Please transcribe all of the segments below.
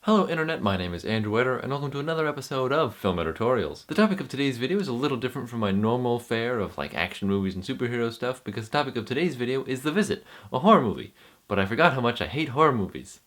Hello Internet, my name is Andrew Eder, and welcome to another episode of Film Editorials. The topic of today's video is a little different from my normal fare of action movies and superhero stuff, because the topic of today's video is The Visit, a horror movie. But I forgot how much I hate horror movies.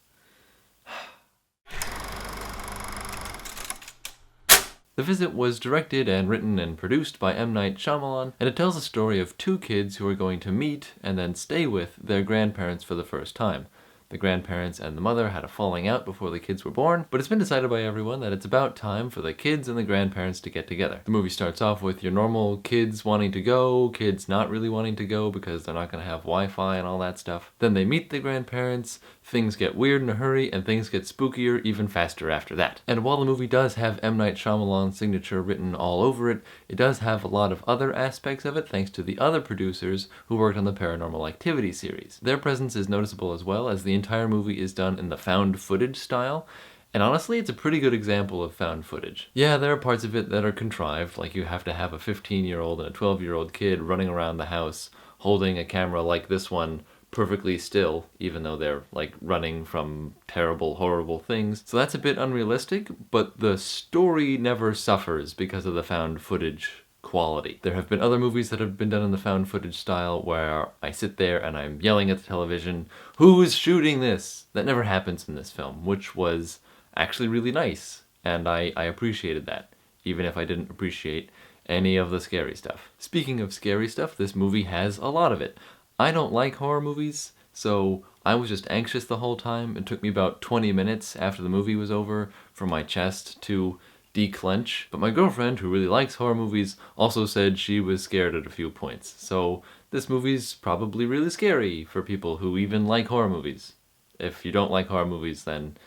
The Visit was directed and written and produced by M. Night Shyamalan, and it tells the story of two kids who are going to meet and then stay with their grandparents for the first time. The grandparents and the mother had a falling out before the kids were born, but it's been decided by everyone that it's about time for the kids and the grandparents to get together. The movie starts off with your normal kids wanting to go, kids not really wanting to go because they're not going to have Wi-Fi and all that stuff. Then they meet the grandparents, things get weird in a hurry, and things get spookier even faster after that. And while the movie does have M. Night Shyamalan's signature written all over it, it does have a lot of other aspects of it thanks to the other producers who worked on the Paranormal Activity series. Their presence is noticeable as well, as the entire movie is done in the found footage style, and honestly it's a pretty good example of found footage. Yeah, there are parts of it that are contrived, like you have to have a 15-year-old and a 12-year-old kid running around the house holding a camera like this one perfectly still, even though they're running from terrible, horrible things. So that's a bit unrealistic, but the story never suffers because of the found footage quality. There have been other movies that have been done in the found footage style where I sit there and I'm yelling at the television, "Who's shooting this?" That never happens in this film, which was actually really nice, and I appreciated that, even if I didn't appreciate any of the scary stuff. Speaking of scary stuff, this movie has a lot of it. I don't like horror movies, so I was just anxious the whole time. It took me about 20 minutes after the movie was over for my chest to declench. But my girlfriend, who really likes horror movies, also said she was scared at a few points. So this movie's probably really scary for people who even like horror movies. If you don't like horror movies, then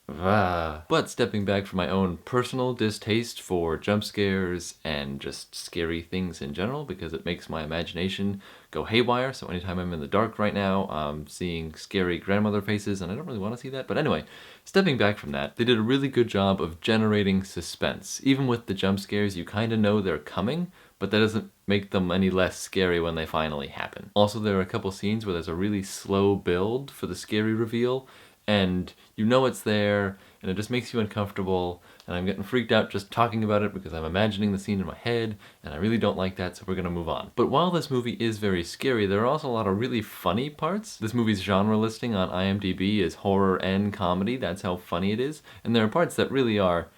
But stepping back from my own personal distaste for jump scares and just scary things in general, because it makes my imagination go haywire, so anytime I'm in the dark right now, I'm seeing scary grandmother faces, and I don't really want to see that. But anyway, stepping back from that, they did a really good job of generating suspense. Even with the jump scares, you kind of know they're coming, but that doesn't make them any less scary when they finally happen. Also, there are a couple scenes where there's a really slow build for the scary reveal, and you know it's there, and it just makes you uncomfortable, and I'm getting freaked out just talking about it because I'm imagining the scene in my head, and I really don't like that, so we're gonna move on. But while this movie is very scary, there are also a lot of really funny parts. This movie's genre listing on IMDb is horror and comedy, that's how funny it is, and there are parts that really are,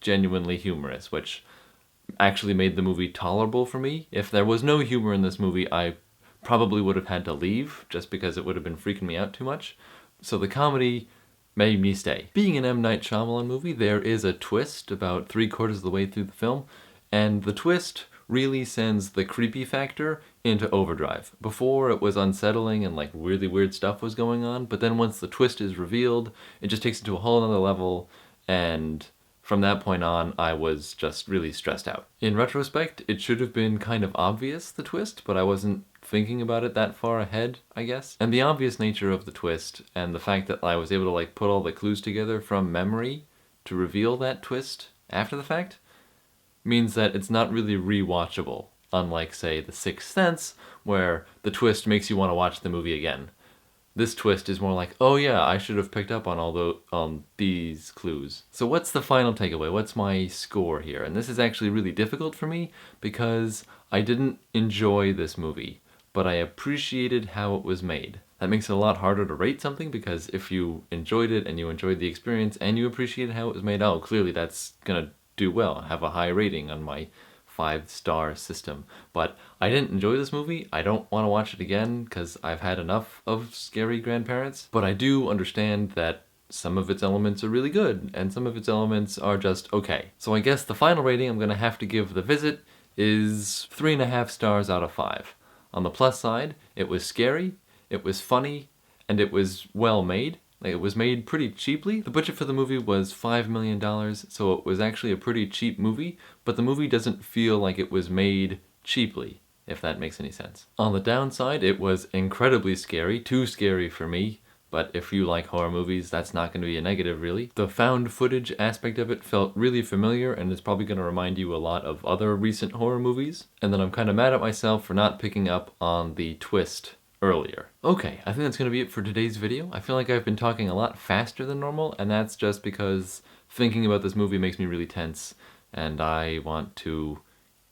genuinely humorous, which actually made the movie tolerable for me. If there was no humor in this movie, I probably would have had to leave, just because it would have been freaking me out too much. So the comedy made me stay. Being an M. Night Shyamalan movie, there is a twist about 3/4 of the way through the film, and the twist really sends the creepy factor into overdrive. Before, it was unsettling and really weird stuff was going on, but then once the twist is revealed, it just takes it to a whole other level, and from that point on, I was just really stressed out. In retrospect, it should have been kind of obvious, the twist, but I wasn't thinking about it that far ahead, I guess. And the obvious nature of the twist, and the fact that I was able to put all the clues together from memory to reveal that twist after the fact, means that it's not really rewatchable, unlike, say, The Sixth Sense, where the twist makes you want to watch the movie again. This twist is more like, oh yeah, I should have picked up on these clues. So what's the final takeaway? What's my score here? And this is actually really difficult for me because I didn't enjoy this movie, but I appreciated how it was made. That makes it a lot harder to rate something, because if you enjoyed it and you enjoyed the experience and you appreciated how it was made, clearly that's gonna do well, have a high rating on my 5-star system. But I didn't enjoy this movie. I don't want to watch it again because I've had enough of scary grandparents. But I do understand that some of its elements are really good and some of its elements are just okay. So I guess the final rating I'm going to have to give The Visit is 3.5 stars out of 5. On the plus side, it was scary, it was funny, and it was well made. It was made pretty cheaply. The budget for the movie was $5 million, so it was actually a pretty cheap movie, but the movie doesn't feel like it was made cheaply, if that makes any sense. On the downside, it was incredibly scary, too scary for me, but if you like horror movies, that's not going to be a negative, really. The found footage aspect of it felt really familiar, and it's probably going to remind you a lot of other recent horror movies. And then I'm kind of mad at myself for not picking up on the twist earlier. Okay, I think that's going to be it for today's video. I feel like I've been talking a lot faster than normal, and that's just because thinking about this movie makes me really tense, and I want to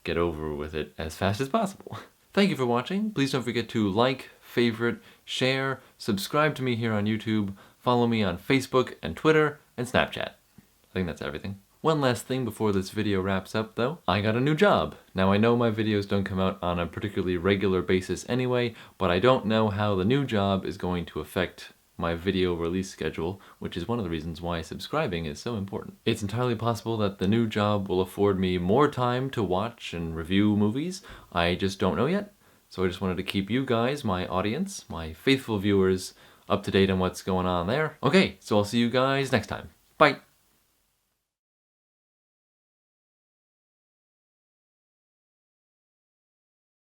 get over with it as fast as possible. Thank you for watching. Please don't forget to like, favorite, share, subscribe to me here on YouTube, follow me on Facebook and Twitter and Snapchat. I think that's everything. One last thing before this video wraps up though, I got a new job. Now I know my videos don't come out on a particularly regular basis anyway, but I don't know how the new job is going to affect my video release schedule, which is one of the reasons why subscribing is so important. It's entirely possible that the new job will afford me more time to watch and review movies. I just don't know yet. So I just wanted to keep you guys, my audience, my faithful viewers, up to date on what's going on there. Okay, so I'll see you guys next time. Bye!